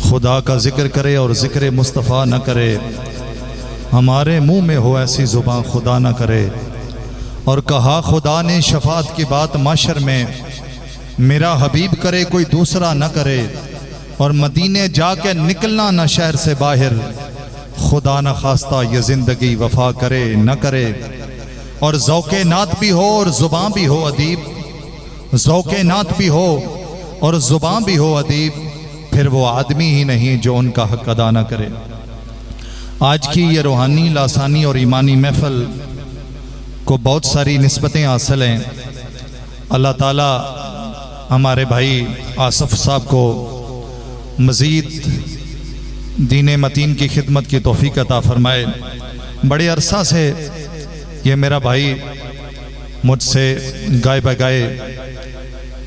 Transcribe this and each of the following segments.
خدا کا ذکر کرے اور ذکر مصطفیٰ نہ کرے، ہمارے منہ میں ہو ایسی زبان خدا نہ کرے۔ اور کہا خدا نے شفاعت کی بات معاشر میں، میرا حبیب کرے کوئی دوسرا نہ کرے، اور مدینے جا کے نکلنا نہ شہر سے باہر، خدا نہ خواستہ یہ زندگی وفا کرے نہ کرے۔ اور ذوق نعت بھی ہو اور زباں بھی ہو ادیب، ذوق نعت بھی ہو اور زباں بھی ہو ادیب، پھر وہ آدمی ہی نہیں جو ان کا حق ادا نہ کرے۔ آج کی یہ روحانی، لاسانی اور ایمانی محفل کو بہت ساری نسبتیں حاصل ہیں۔ اللہ تعالیٰ ہمارے بھائی آصف صاحب کو مزید دین متین کی خدمت کی توفیق عطا فرمائے۔ بڑے عرصہ سے یہ میرا بھائی مجھ سے گائے بگائے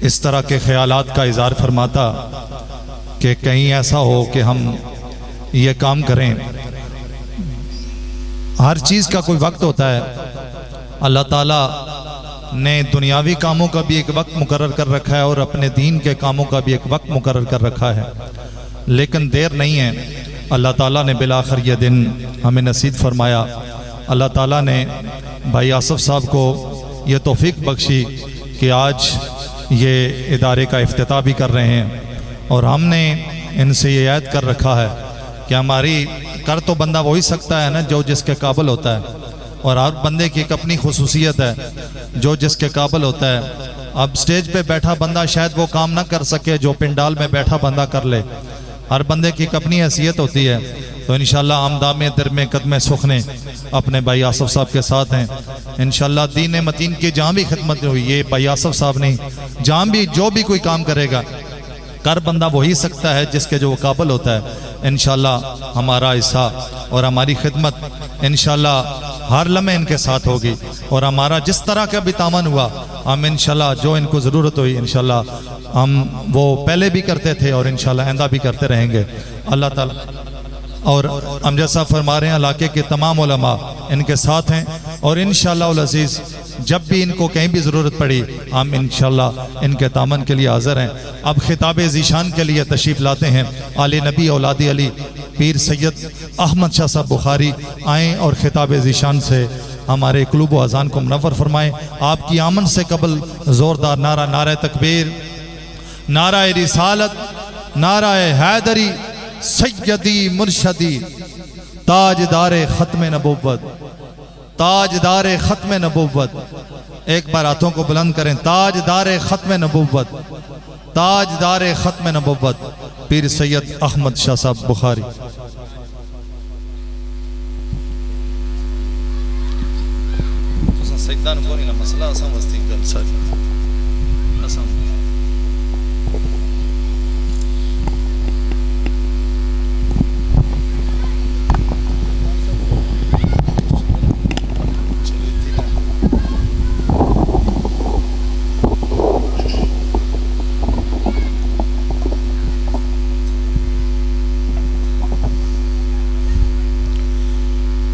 اس طرح کے خیالات کا اظہار فرماتا کہ کہیں ایسا ہو کہ ہم یہ کام کریں۔ ہر چیز کا کوئی وقت ہوتا ہے۔ اللہ تعالیٰ نے دنیاوی کاموں کا بھی ایک وقت مقرر کر رکھا ہے اور اپنے دین کے کاموں کا بھی ایک وقت مقرر کر رکھا ہے، لیکن دیر نہیں ہے۔ اللہ تعالیٰ نے بالآخر یہ دن ہمیں نصیب فرمایا۔ اللہ تعالیٰ نے بھائی آصف صاحب کو یہ توفیق بخشی کہ آج یہ ادارے کا افتتاح بھی کر رہے ہیں، اور ہم نے ان سے یہ عہد کر رکھا ہے کہ ہماری کر تو بندہ وہی سکتا ہے نا جو جس کے قابل ہوتا ہے، اور ہر بندے کی ایک اپنی خصوصیت ہے جو جس کے قابل ہوتا ہے۔ اب سٹیج پہ بیٹھا بندہ شاید وہ کام نہ کر سکے جو پنڈال میں بیٹھا بندہ کر لے۔ ہر بندے کی ایک اپنی حیثیت ہوتی ہے۔ تو انشاءاللہ آمدام در میں قدم سخنے اپنے بھائی آصف صاحب کے ساتھ ہیں۔ انشاءاللہ دین متین کی جہاں بھی خدمت ہوئی، یہ بھائی آصف صاحب نہیں، جہاں بھی جو بھی کوئی کام کرے گا، کر بندہ وہی سکتا ہے جس کے جو قابل ہوتا ہے۔ انشاءاللہ ہمارا حصہ اور ہماری خدمت انشاءاللہ ہر لمحے ان کے ساتھ ہوگی، اور ہمارا جس طرح کا بھی تعاون ہوا ہم انشاءاللہ جو ان کو ضرورت ہوئی انشاءاللہ ہم وہ پہلے بھی کرتے تھے اور انشاءاللہ آئندہ بھی کرتے رہیں گے۔ اللہ تعالیٰ اور امجد صاحب فرما رہے ہیں علاقے کے تمام علماء ان کے ساتھ ہیں، اور انشاءاللہ العزیز جب بھی ان کو کہیں بھی ضرورت پڑی ہم انشاءاللہ ان کے تعاون کے لیے حاضر ہیں۔ اب خطاب ذیشان کے لیے تشریف لاتے ہیں آل نبی اولاد علی پیر سید احمد شاہ صاحب بخاری، آئیں اور خطاب ذیشان سے ہمارے قلوب و اذان کو منور فرمائیں۔ آپ کی آمد سے قبل زوردار نعرہ، نعرہ تکبیر، نعرہ رسالت، نعرہ حیدری، سیدی مرشدی، تاجدار ختم نبوت، تاجدار ختم نبوت۔ ایک بار ہاتھوں کو بلند کریں، تاجدار ختم نبوت، تاجدار ختم نبوت پیر سید احمد شاہ صاحب بخاری۔ سیدان کو نہیں مسئلہ آسان وستی گل ساری آسان۔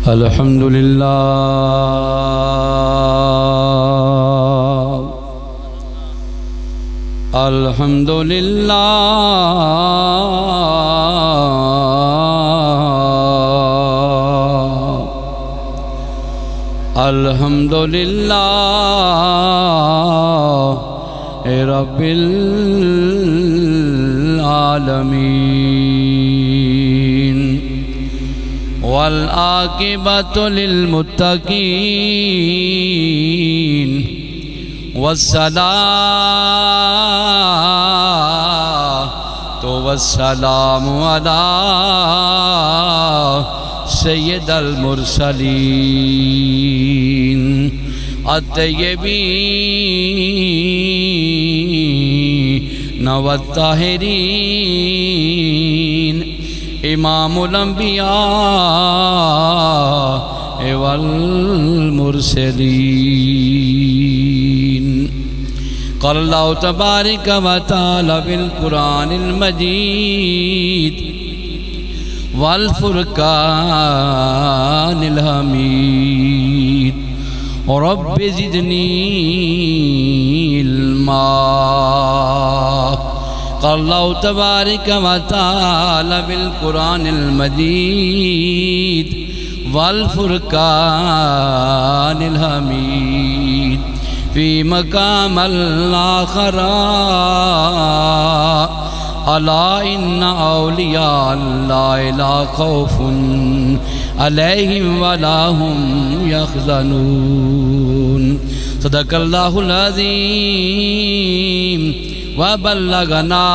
الحمدللہ الحمدللہ الحمدللہ رب العالمین والعاقبۃ للمتقین والصلاۃ والسلام علی سید المرسلین الطیبین والطاہرین امام الانبیاء والمرسلین۔ قال اللہ تبارک و تعالی بالقرآن المجید والفرقان الحمید رب زدنی علما۔ قال اللہ تبارک و تعالی بالقرآن المجید والفرقان الحمید فی مقام الآخر الا ان اولیاء اللہ لا خوف علیہم ولا هم یحزنون۔ صدق اللہ العظیم وبلغنا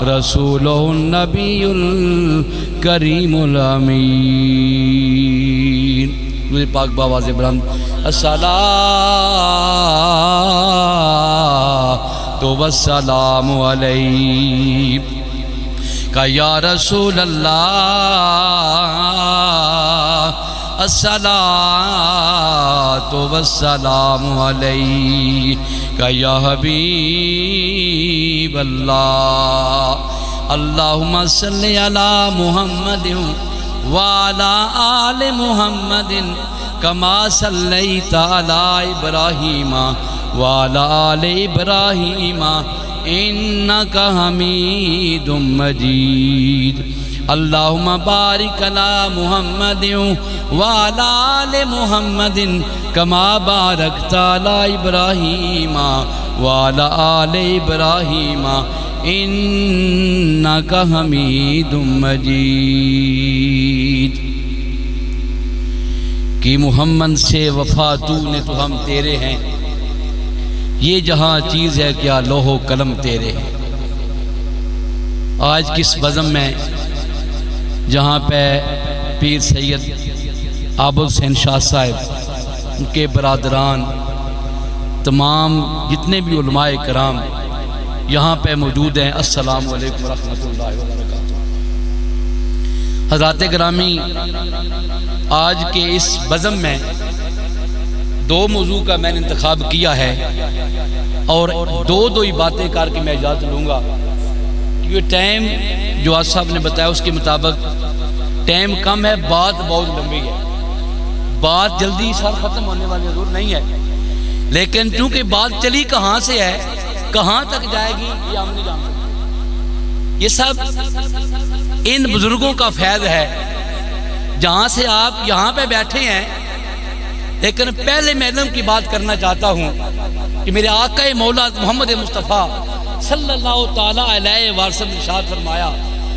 رسولہ النبی الکریم الامین۔ مجھے پاک باواز بلند الصلاۃ والسلام علیک یا رسول اللہ، الصلاۃ والسلام علیک یا حبیب اللہ۔ اللہم صلی علی محمد وعلی آل محمد کما صلیت علی ابراہیم وعلی آل ابراہیم انک حمید مجید۔ اللہم بارک علی محمد وعلی آل محمد کما بارکت علی ابراہیم وعلی آل ابراہیم انک حمید مجید۔ کہ محمد سے وفا تو نے تو ہم تیرے ہیں، یہ جہاں چیز ہے کیا لوح و قلم تیرے ہیں۔ آج کس بزم میں جہاں پہ پیر سید عابد حسین شاہ صاحب، ان کے برادران، تمام جتنے بھی علماء کرام یہاں پہ موجود ہیں، السلام علیکم ورحمۃ اللہ وبرکاتہ۔ حضرات گرامی، آج کے اس بزم میں دو موضوع کا میں نے انتخاب کیا ہے اور دو ہی باتیں کر کے میں اجازت لوں گا، کیونکہ ٹائم جو آج صاحب نے بتایا اس کے مطابق ٹائم کم ہے، بات بہت لمبی ہے، بات جلدی سر ختم ہونے والی ضرور نہیں ہے، لیکن چونکہ بات چلی کہاں سے ہے، کہاں تک جائے گی یہ ہم نہیں جانتے۔ یہ سب ان بزرگوں کا فیض ہے، جہاں سے آپ یہاں پہ بیٹھے ہیں۔ لیکن پہلے میں علم کی بات کرنا چاہتا ہوں کہ میرے آقا مولا محمد مصطفیٰ صلی اللہ تعالیٰ علیہ وسلم نے ارشاد فرمایا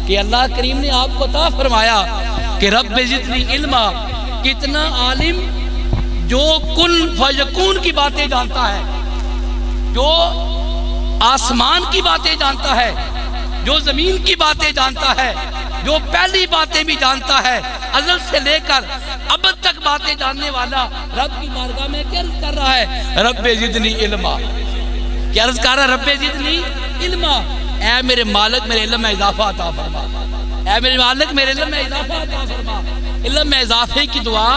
کہ اللہ کریم نے آپ کو عطا فرمایا کہ رب زدنی علما، کتنا عالم جو کن فیکون کی باتیں جانتا ہے، جو آسمان کی باتیں جانتا ہے، جو زمین کی باتیں جانتا ہے، جو پہلی باتیں بھی جانتا ہے، ازل سے لے کر ابد تک باتیں جاننے والا رب کی بارگاہ میں کیا عرض کر رہا ہے؟ رب زدنی علما۔ کیا عرض کر رہا ہے؟ رب زدنی علما، اے میرے مالک میرے علم میں اضافہ عطا فرما، اے میرے مالک میرے علم میں اضافہ عطا فرما۔ علم میں اضافے کی دعا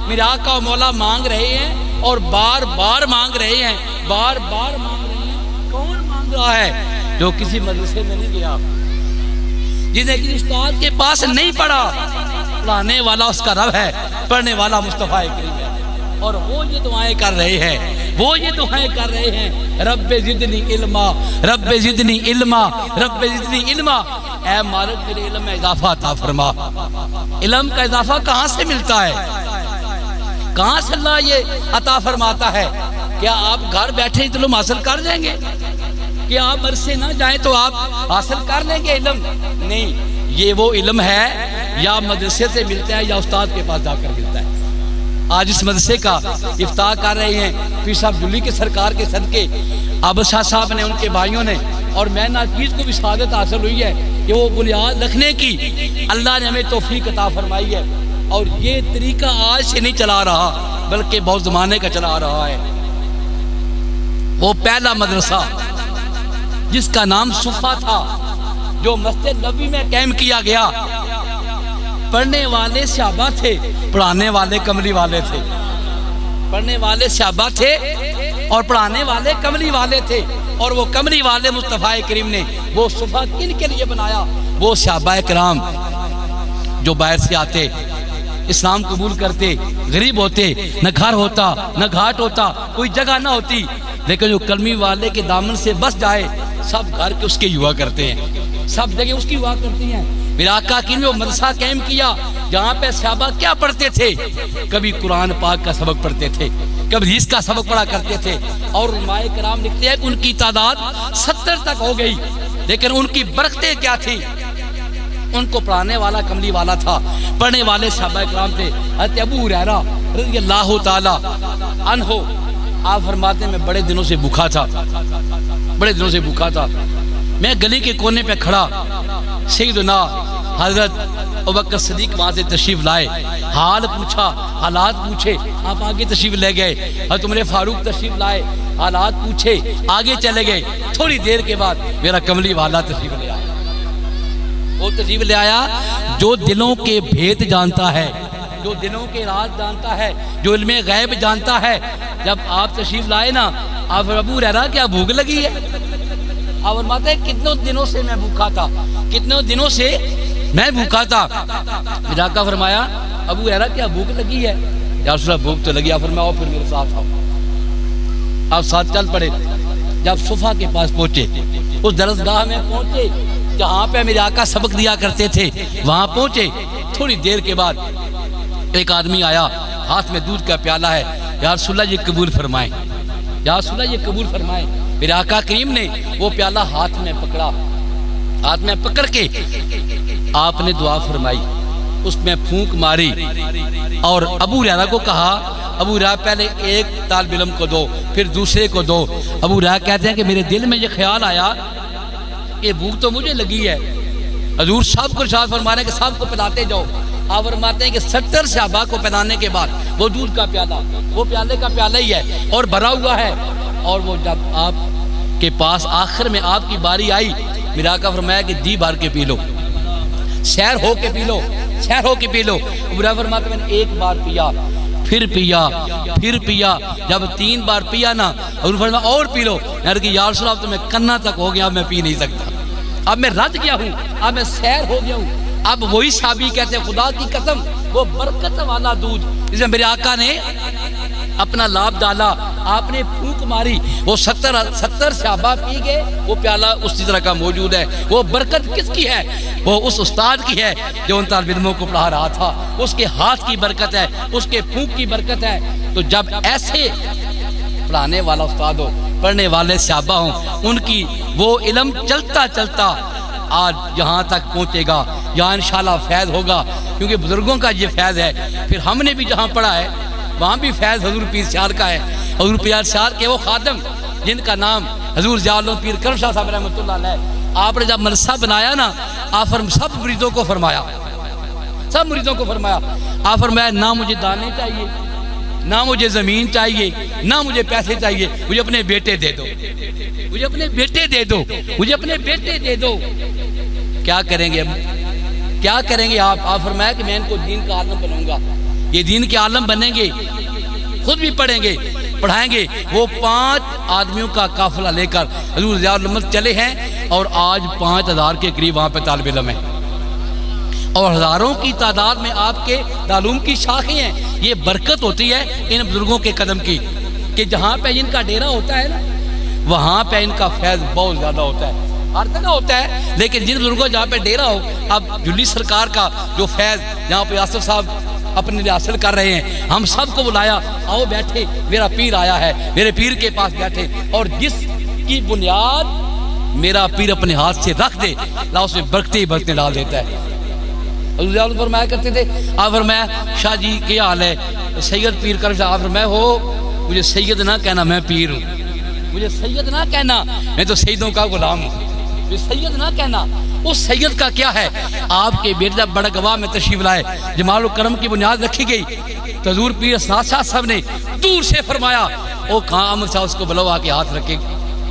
میرے آقا و مولا مانگ رہے ہیں اور بار بار مانگ رہے ہیں، بار بار مانگ رہے ہیں۔ کون مانگ رہا ہے؟ جو کسی مدرسے میں نہیں گیا، جنہیں کسی استاد کے پاس نہیں پڑھا، پڑھانے والا اس کا رب ہے، پڑھنے والا مصطفیٰ کریم ہے، اور وہ یہ دعائیں کر رہے ہیں، وہ یہ دعائیں کر رہے ہیں، رب زدنی علما، رب زدنی علما، رب زدنی علما۔ اے مالک میرے علم میں اضافہ عطا فرما۔ علم کا اضافہ کہاں سے ملتا ہے؟ کہاں سے اللہ یہ عطا فرماتا ہے؟ کیا آپ گھر بیٹھے علم حاصل کر جائیں گے؟ کہ آپ مدرسے نہ جائیں تو آپ حاصل کر لیں گے علم؟ نہیں، یہ وہ علم ہے یا مدرسے سے ملتا ہے یا استاد کے پاس جا کر ملتا ہے۔ آج اس مدرسے کا افتتاح کر رہے ہیں پیر صاحب جلی کے سرکار کے صدقے، عابد شاہ صاحب نے، ان کے بھائیوں نے، اور میں ناچیز کو بھی سعادت حاصل ہوئی ہے کہ وہ بنیاد رکھنے کی اللہ نے ہمیں توفیق عطا فرمائی ہے، اور یہ طریقہ آج سے نہیں چلا رہا بلکہ بہت زمانے کا چلا رہا ہے۔ وہ پہلا مدرسہ جس کا نام صفا تھا، جو مسجد نبوی میں قائم کیا گیا، پڑھنے والے صحابہ تھے، پڑھانے والے کملی والے تھے، پڑھنے والے صحابہ تھے اور پڑھانے والے کملی والے تھے، اور وہ کملی والے مصطفیٰ کریم نے وہ صفا کن کے لیے بنایا؟ وہ صحابہ کرام جو باہر سے آتے، اسلام قبول کرتے، غریب ہوتے، نہ گھر ہوتا نہ گھاٹ ہوتا، کوئی جگہ نہ ہوتی، لیکن جو کلمی والے کے دامن سے بس جائے، سب گھر کے اس کے ہوا کرتے ہیں، سب جگہ اس کی ہوا کرتی ہیں۔ میرے آقا کی نے وہ مدرسہ قائم کیا جہاں پہ صحابہ کیا پڑھتے تھے، کبھی قرآن پاک کا سبق پڑھتے تھے، کبھی حدیث کا سبق پڑھا کرتے تھے، اور علماء کرام لکھتے ہیں کہ ان کی تعداد 70 تک ہو گئی، لیکن ان کی برکتیں کیا تھی؟ ان کو پڑھانے والا کملی والا تھا، پڑھنے والے صحابہ کرام تھے۔ حضرت ابو ہریرہ رضی اللہ تعالی عنہ آپ فرماتے ہیں میں بڑے دنوں سے بھوکا تھا، بڑے دنوں سے بھوکا تھا، میں گلی کے کونے پہ کھڑا، سیدنا حضرت ابوبکر صدیق وہاں سے تشریف لائے، حال پوچھا، حالات پوچھے، آپ آگے تشریف لے گئے۔ حضرت عمر فاروق تشریف لائے، حالات پوچھے، آگے چلے گئے۔ تھوڑی دیر کے بعد میرا کملی والا تشریف لے آیا، وہ تشریف لے آیا جو دلوں کے بھید جانتا ہے، جو دلوں کے راز جانتا ہے، جو علم غیب جانتا ہے۔ جب آپ تشریف لائے نا، آپ ابو ہریرہ کیا بھوک لگی ہے؟ آپ فرماتے ہیں کتنوں دنوں سے میں بھوکا تھا، کتنوں دنوں سے میں بھوکا تھا۔ میرا آقا فرمایا ابو ہریرہ کیا بھوک لگی ہے؟ یا رسول اللہ بھوک تو لگی۔ آپ فرمایا پھر میرے ساتھ آؤ، آپ ساتھ چل پڑے۔ جب صفا کے پاس پہنچے، اس درسگاہ میں پہنچے جہاں پہ میرے آقا سبق دیا کرتے تھے، وہاں پہنچے۔ تھوڑی دیر کے بعد ایک آدمی آیا، ہاتھ میں دودھ کا پیالہ ہے، یا رسول اللہ یہ قبول فرمائیں، یا رسول اللہ یہ قبول فرمائیں۔ میرے آقا کریم نے وہ پیالہ ہاتھ میں پکڑا، ہاتھ میں پکڑ کے آپ نے دعا فرمائی، اس میں پھونک ماری اور ابو ہریرہ کو کہا، ابو ہریرہ پہلے ایک طالب علم کو دو، پھر دوسرے کو دو۔ ابو ہریرہ کہتے ہیں کہ میرے دل میں یہ خیال آیا کہ بھوک تو مجھے لگی ہے، حضور صاحب کو ارشاد فرما رہے ہیں کہ سب کو پلاتے جاؤ۔ آپ فرماتے ہیں کہ 70 صحابہ کو پلانے کے بعد وہ دودھ کا پیالہ، وہ پیالے کا پیالہ ہی ہے اور بھرا ہوا ہے، اور وہ جب آپ کے پاس آخر میں آپ کی باری آئی، میرا آقا فرمایا کہ جی بھر کے پی لو، سیر ہو کے پی لو، سیر ہو کے پی لو۔ ابو ہریرہ فرماتے ہیں میں نے ایک بار پیا، پھر پیا، پھر پیا، جب 3 بار پیا نا، حضور فرمایا اور پی لو۔ میں نے کہا یا رسول اللہ تو میں کنا تک ہو گیا، اب میں پی نہیں سکتا، اب میں رج گیا ہوں، اب میں سیر ہو گیا ہوں۔ اب وہی صحابی کہتے ہیں خدا کی قسم وہ برکت والا دودھ جس میں میرے آقا نے اپنا لاب ڈالا، آپ نے پھونک ماری، وہ 70 صحابہ پی گئے، وہ پیالہ اسی طرح کا موجود ہے۔ وہ برکت کس کی ہے؟ وہ اس استاد کی ہے جو ان طالب علموں کو پڑھا رہا تھا، اس کے ہاتھ کی برکت ہے، اس کے پھونک کی برکت ہے۔ تو جب ایسے پڑھانے والا استاد ہو، پڑھنے والے صحابہ ہوں، ان کی وہ علم چلتا چلتا آج یہاں تک پہنچے گا، یہاں انشاءاللہ فیض ہوگا، کیونکہ بزرگوں کا یہ فیض ہے۔ پھر ہم نے بھی جہاں پڑھا ہے وہاں بھی فیض حضور پیر سیال کا ہے، حضور پیر سیال کے وہ خادم جن کا نام حضور ضیاء العلوم پیر کرم شاہ صاحب رحمۃ اللہ علیہ، آپ نے جب مدرسہ بنایا نا، آپ سب مریدوں کو فرمایا، سب مریدوں کو فرمایا، آپ فرمایا نہ مجھے دانے چاہیے، نہ مجھے زمین چاہیے، نہ مجھے پیسے چاہیے، مجھے اپنے بیٹے دے دو، مجھے اپنے بیٹے دے دو، مجھے اپنے بیٹے دے دو۔ کیا کریں گے اب؟ کیا کریں گے آپ؟ آپ فرمایا کہ میں ان کو دین کا عالم بناؤں گا، یہ دین کے عالم بنیں گے، خود بھی پڑھیں گے، پڑھائیں گے۔ وہ 5 آدمیوں کا قافلہ لے کر حضور ضیاء العلوم چلے ہیں، اور آج 5000 کے قریب وہاں پہ طالب علم ہیں، اور ہزاروں کی تعداد میں آپ کے تعلیم کی شاخیں ہیں۔ یہ برکت ہوتی ہے ان بزرگوں کے قدم کی، کہ جہاں پہ ان کا ڈیرا ہوتا ہے نا، وہاں پہ ان کا فیض بہت زیادہ ہوتا ہے، ہر جگہ ہوتا ہے، لیکن جن بزرگوں جہاں پہ ڈیرا ہو، اب جلی سرکار کا جو فیض جہاں پہ آصف صاحب اپنے لیے حاصل کر رہے ہیں، ہم سب کو بلایا، آؤ بیٹھے، میرا پیر آیا ہے، میرے پیر کے پاس بیٹھے، اور جس کی بنیاد میرا پیر اپنے ہاتھ سے رکھ دے، اللہ اس میں برکتیں ہی برکتیں ڈال دیتا ہے۔ حضور ضیاء العلوم فرمایا کرتے تھے، آپ فرمایا شاہ جی کیا حال ہے؟ سید پیر کرم شاہ، آپ فرمایا ہو مجھے سید نہ کہنا، میں پیر ہوں، مجھے سید نہ کہنا، میں تو سیدوں کا غلام ہوں، مجھے سید نہ کہنا۔ اس سید کا کیا ہے؟ آپ کے بیٹے جب بڑا گواہ میں تشریف لائے، جمال و کرم کی بنیاد رکھی گئی، تو حضور پیر اسناد شاہ صاحب نے دور سے فرمایا او کہاں احمد صاحب، اس کو بلاؤ آ کے ہاتھ رکھے،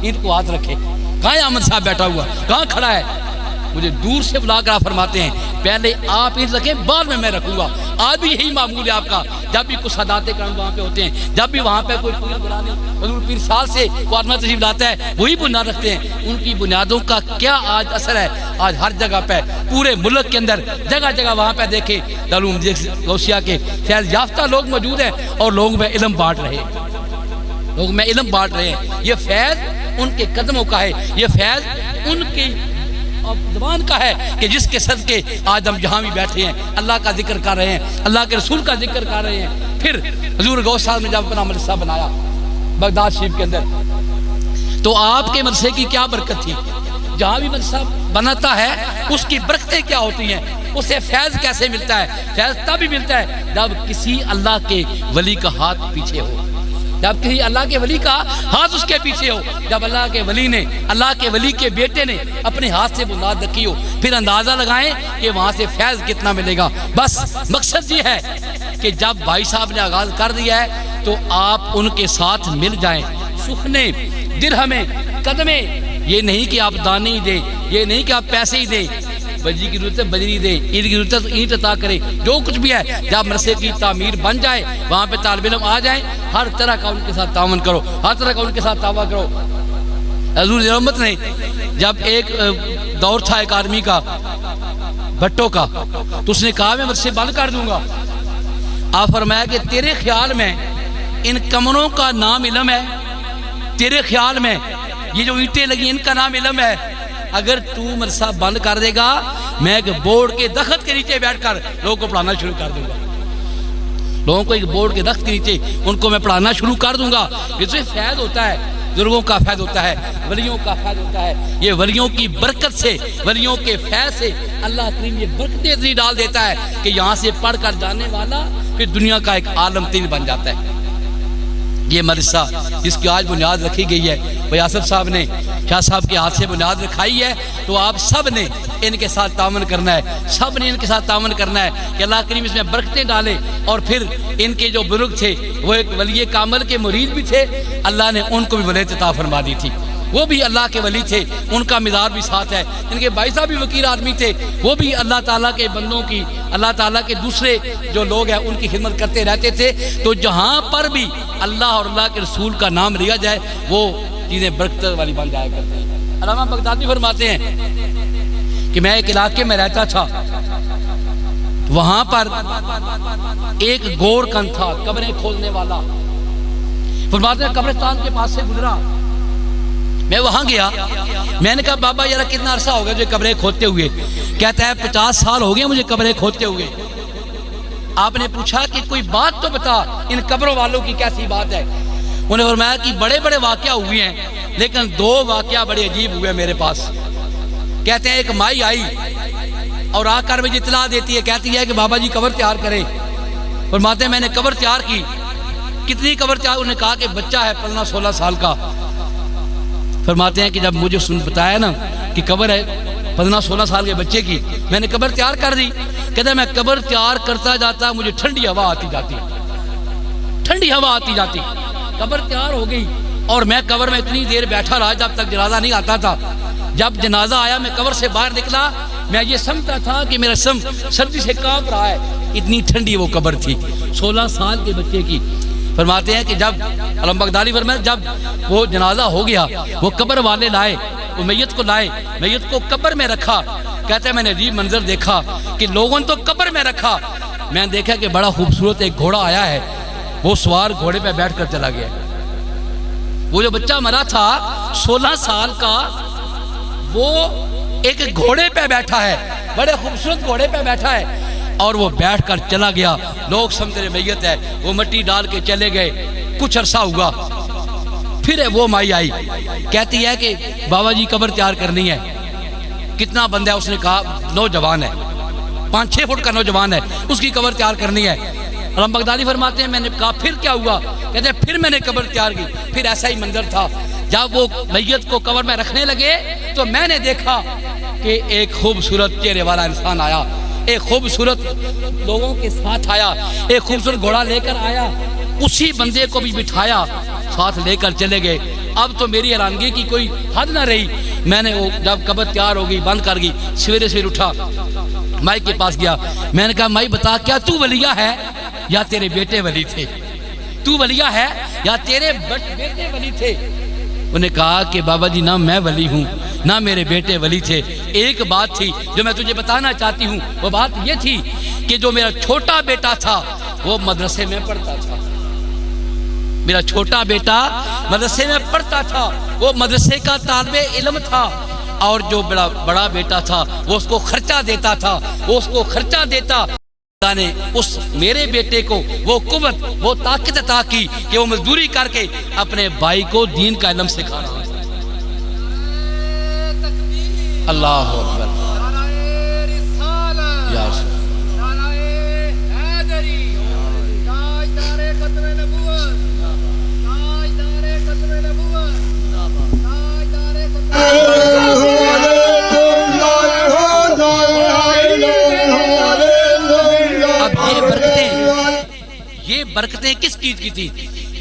ان کو ہاتھ رکھے، کہاں ہے احمد صاحب بیٹھا ہوا، کہاں کھڑا ہے؟ مجھے دور سے بلا کر آپ فرماتے ہیں پہلے آپ ان رکھیں، بعد میں رکھوں گا۔ آج بھی یہی معمول ہے آپ کا، جب بھی کچھ سادات کرم وہاں پہ ہوتے ہیں، جب بھی وہاں پہ کوئی پیر بلانے حضور پیر سال سے وہ آدمی تشریف لاتا ہے، وہی بنیاد رکھتے ہیں۔ ان کی بنیادوں کا کیا آج اثر ہے؟ آج ہر جگہ پہ پورے ملک کے اندر جگہ جگہ وہاں پہ دیکھیں دارالعلوم غوثیہ کے فیض یافتہ لوگ موجود ہیں، اور لوگ میں علم بانٹ رہے ہیں، لوگ میں علم بانٹ رہے ہیں۔ یہ فیض ان کے قدموں کا ہے، یہ فیض ان کی زبان کا ہے کہ جس کے صدقے آج ہم جہاں بھی بیٹھے ہیں اللہ کا ذکر کر رہے ہیں، اللہ کے رسول کا ذکر کر رہے ہیں۔ پھر حضور غوث صاحب نے جب اپنا مدرسہ بنایا بغداد شریف کے اندر، تو آپ کے مدرسے کی کیا برکت تھی؟ جہاں بھی مدرسہ بناتا ہے اس کی برکتیں کیا ہوتی ہیں، اسے فیض کیسے ملتا ہے؟ فیض تب ہی ملتا ہے جب کسی اللہ کے ولی کا ہاتھ پیچھے ہو، جب کسی اللہ کے ولی کا ہاتھ اس کے پیچھے ہو، جب اللہ کے ولی نے، اللہ کے ولی کے بیٹے نے اپنے ہاتھ سے بنیاد رکھی ہو، پھر اندازہ لگائیں کہ وہاں سے فیض کتنا ملے گا۔ بس مقصد یہ ہے کہ جب بھائی صاحب نے آغاز کر دیا ہے تو آپ ان کے ساتھ مل جائیں، سخنے درہمیں قدمیں، یہ نہیں کہ آپ دانے ہی دیں، یہ نہیں کہ آپ پیسے ہی دیں، بجری کی ضرورت ہے بجری دیں، اینٹ کی ضرورت ہے اینٹ عطا کریں، جو کچھ بھی ہے۔ جب مدرسے کی تعمیر بن جائے، وہاں پہ طالب علم آ جائیں، ہر طرح کا ان کے ساتھ تعاون کرو، ہر طرح کا ان کے ساتھ تعاون کرو۔ حضور رحمت نے جب ایک دور تھا ایک آدمی کا بھٹو کا، تو اس نے کہا میں مدرسے بند کر دوں گا۔ آپ فرمایا کہ تیرے خیال میں ان کمروں کا نام علم ہے؟ تیرے خیال میں یہ جو اینٹیں لگی ان کا نام علم ہے؟ اگر تو مدرسہ بند کر دے گا، میں ایک بورڈ کے درخت کے نیچے بیٹھ کر لوگوں کو پڑھانا شروع کر دوں گا، لوگوں کو ایک بورڈ کے درخت کے نیچے ان کو میں پڑھانا شروع کر دوں گا۔ یہ تو فیض ہوتا ہے، بزرگوں کا فیض ہوتا ہے، ولیوں کا فیض ہوتا ہے۔ یہ ولیوں کی برکت سے، ولیوں کے فیض سے اللہ کریم یہ برکتیں اتنی ڈال دیتا ہے کہ یہاں سے پڑھ کر جانے والا پھر دنیا کا ایک عالم تین بن جاتا ہے۔ یہ مدرسہ جس کی آج بنیاد رکھی گئی ہے، یاسف صاحب نے، شاہ صاحب کے ہاتھ سے بنیاد رکھائی ہے، تو آپ سب نے ان کے ساتھ تعاون کرنا ہے، سب نے ان کے ساتھ تعاون کرنا ہے کہ اللہ کریم اس میں برکتیں ڈالے۔ اور پھر ان کے جو بزرگ تھے وہ ایک ولی کامل کے مرید بھی تھے، اللہ نے ان کو بھی ولایت عطا فرما دی تھی، وہ بھی اللہ کے ولی تھے، ان کا مزاج بھی ساتھ ہے۔ ان کے بھائی صاحب بھی وکیل آدمی تھے، وہ بھی اللہ تعالیٰ کے بندوں کی، اللہ تعالیٰ کے دوسرے جو لوگ ہیں ان کی خدمت کرتے رہتے تھے۔ تو جہاں پر بھی اللہ اور اللہ کے رسول کا نام لیا جائے وہ چیزیں برکت والی بن جایا کرتے ہیں۔ علامہ بغدادی فرماتے ہیں کہ میں ایک علاقے میں رہتا تھا، وہاں پر ایک گور کن تھا قبریں کھولنے والا، فرماتے ہیں قبرستان کے پاس سے گزرا، میں وہاں گیا، میں نے کہا بابا یار کتنا عرصہ ہو گیا جو قبریں کھودتے ہوئے؟ کہتا ہے 50 سال ہو گئے مجھے قبریں کھودتے ہوئے۔ آپ نے پوچھا کہ کوئی بات تو بتا، ان قبروں والوں کی کیسی بات ہے؟ انہیں فرمایا کہ بڑے بڑے واقعہ ہوئے ہیں، لیکن 2 واقعہ بڑے عجیب ہوئے میرے پاس۔ کہتے ہیں ایک مائی آئی اور آ کر مجھے اطلاع دیتی ہے، کہتی ہے کہ بابا جی قبر تیار کریں۔ فرماتے ہیں میں نے قبر تیار کی۔ کتنی قبر تیار؟ انہوں نے کہا کہ بچہ ہے 15-16 سال کا۔ فرماتے ہیں کہ جب مجھے بتایا نا کہ قبر ہے 15-16 سال کے بچے کی، میں نے قبر تیار کر دی۔ کہتا ہے میں قبر تیار کرتا جاتا مجھے ٹھنڈی ہوا آتی جاتی، ٹھنڈی ہوا آتی جاتی۔ قبر تیار ہو گئی اور میں قبر میں اتنی دیر بیٹھا رہا جب تک جنازہ نہیں آتا تھا۔ جب جنازہ آیا میں قبر سے باہر نکلا، میں یہ سمجھتا تھا کہ میرا جسم سردی سے کانپ رہا ہے، اتنی ٹھنڈی وہ قبر تھی 16 سال کے بچے کی۔ فرماتے ہیں کہ جب علامہ بغدادی فرماتے جب وہ جنازہ ہو گیا، وہ قبر والے لائے، وہ میت کو لائے، میت کو قبر میں رکھا۔ کہتے ہیں میں نے عجیب منظر دیکھا کہ لوگوں نے تو قبر میں رکھا، میں نے دیکھا کہ بڑا خوبصورت ایک گھوڑا آیا ہے، وہ سوار گھوڑے پہ بیٹھ کر چلا گیا۔ وہ جو بچہ مرا تھا 16 سال کا، وہ ایک گھوڑے پہ بیٹھا ہے، بڑے خوبصورت گھوڑے پہ بیٹھا ہے، اور وہ بیٹھ کر چلا گیا۔ لوگ سمجھتے میت ہے، وہ مٹی ڈال کے چلے گئے۔ کچھ عرصہ ہوا، پھر وہ مائی آئی، کہتی ہے کہ بابا جی قبر تیار کرنی ہے۔ کتنا بندہ ہے؟ اس نے کہا نوجوان ہے، 5-6 فٹ کا نوجوان ہے، اس کی قبر تیار کرنی ہے۔ علامہ بغدادی فرماتے ہیں میں نے کہا پھر کیا ہوا؟ کہتے ہیں پھر میں نے قبر تیار کی، پھر ایسا ہی منظر تھا۔ جب وہ میت کو قبر میں رکھنے لگے تو میں نے دیکھا کہ ایک خوبصورت چہرے والا انسان آیا، ایک خوبصورت لوگوں کے ساتھ آیا، ایک خوبصورت گھوڑا لے کر آیا، اسی بندے کو بھی بٹھایا، ساتھ لے کر چلے گئے۔ اب تو میری حیرانگی کی کوئی حد نہ رہی۔ میں نے وہ جب قبر تیار ہو گئی، بند کر گئی، سویرے سویرے اٹھا، مائی کے پاس گیا، میں نے کہا مائی بتا کیا تو ولیہ ہے یا تیرے بیٹے ولی تھے؟ تو ولیہ ہے یا تیرے بیٹے ولی تھے؟ انہوں نے کہا کہ بابا جی نہ میں ولی ہوں نہ میرے بیٹے ولی تھے، ایک بات تھی جو میں تجھے بتانا چاہتی ہوں، وہ بات یہ تھی کہ جو میرا چھوٹا بیٹا تھا وہ مدرسے میں پڑھتا تھا، میرا چھوٹا بیٹا مدرسے میں پڑھتا تھا، وہ مدرسے کا طالب علم تھا، اور جو بڑا بیٹا تھا وہ اس کو خرچہ دیتا تھا، وہ اس کو خرچہ دیتا۔ اللہ نے اس میرے بیٹے کو وہ قوت، وہ طاقت عطا کی کہ وہ مزدوری کر کے اپنے بھائی کو دین کا علم سکھا رہا ہے۔ اللہ اکبر یا رسول یہ برکتیں کس چیز کی تھی؟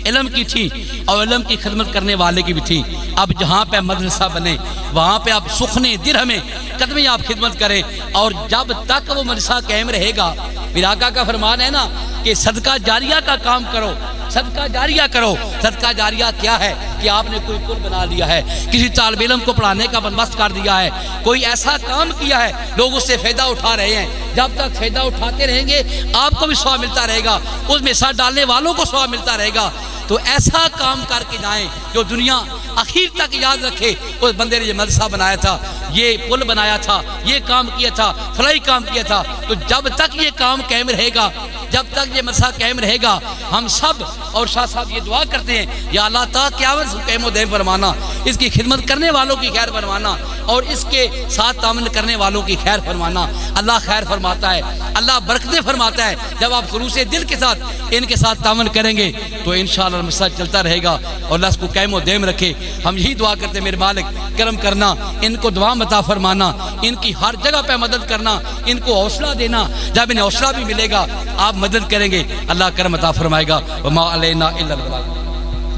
علم کی تھی، اور علم کی خدمت کرنے والے کی بھی تھی۔ اب جہاں پہ مدرسہ بنے وہاں پہ آپ سخنے درہمیں قدمیں آپ خدمت کریں، اور جب تک وہ مدرسہ قائم رہے گا، میرے آقا کا فرمان ہے نا کہ صدقہ جاریہ کا کام کرو، صدقہ جاریہ کرو۔ صدقہ جاریہ کیا ہے کہ آپ نے کوئی پل بنا لیا ہے، کسی طالب علم کو پڑھانے کا بندوبست کر دیا ہے، کوئی ایسا کام کیا ہے، لوگ اس سے فائدہ اٹھا رہے ہیں، جب تک فائدہ اٹھاتے رہیں گے آپ کو بھی ثواب ملتا رہے گا، اس میں حصہ ڈالنے والوں کو ثواب ملتا رہے گا۔ تو ایسا کام کر کے جائیں جو دنیا آخر تک یاد رکھے، اس بندے نے یہ مدرسہ بنایا تھا، یہ پل بنایا تھا، یہ کام کیا تھا، فلائی کام کیا تھا۔ تو جب تک یہ کام قائم رہے گا، جب تک یہ مدرسہ قائم رہے گا، ہم سب اور شاہ صاحب یہ دعا کرتے ہیں یا اللہ تا قیامت سے قائم و دائم فرمانا، اس کی خدمت کرنے والوں کی خیر فرمانا، اور اس کے ساتھ تعامل کرنے والوں کی خیر فرمانا۔ اللہ خیر فرماتا ہے، اللہ برکتیں فرماتا ہے۔ جب آپ خلوص دل کے ساتھ ان کے ساتھ تعامل کریں گے تو انشاءاللہ مدرسہ چلتا رہے گا، اور اللہ اس کو قائم و دائم رکھے۔ ہم یہی دعا کرتے ہیں میرے مالک کرم کرنا، ان کو دعا عطا فرمانا، ان کی ہر جگہ پہ مدد کرنا، ان کو حوصلہ دینا، جب انہیں حوصلہ بھی ملے گا آپ مدد کریں گے، اللہ کرم عطا فرمائے گا۔ وما علینا الا البلاغ۔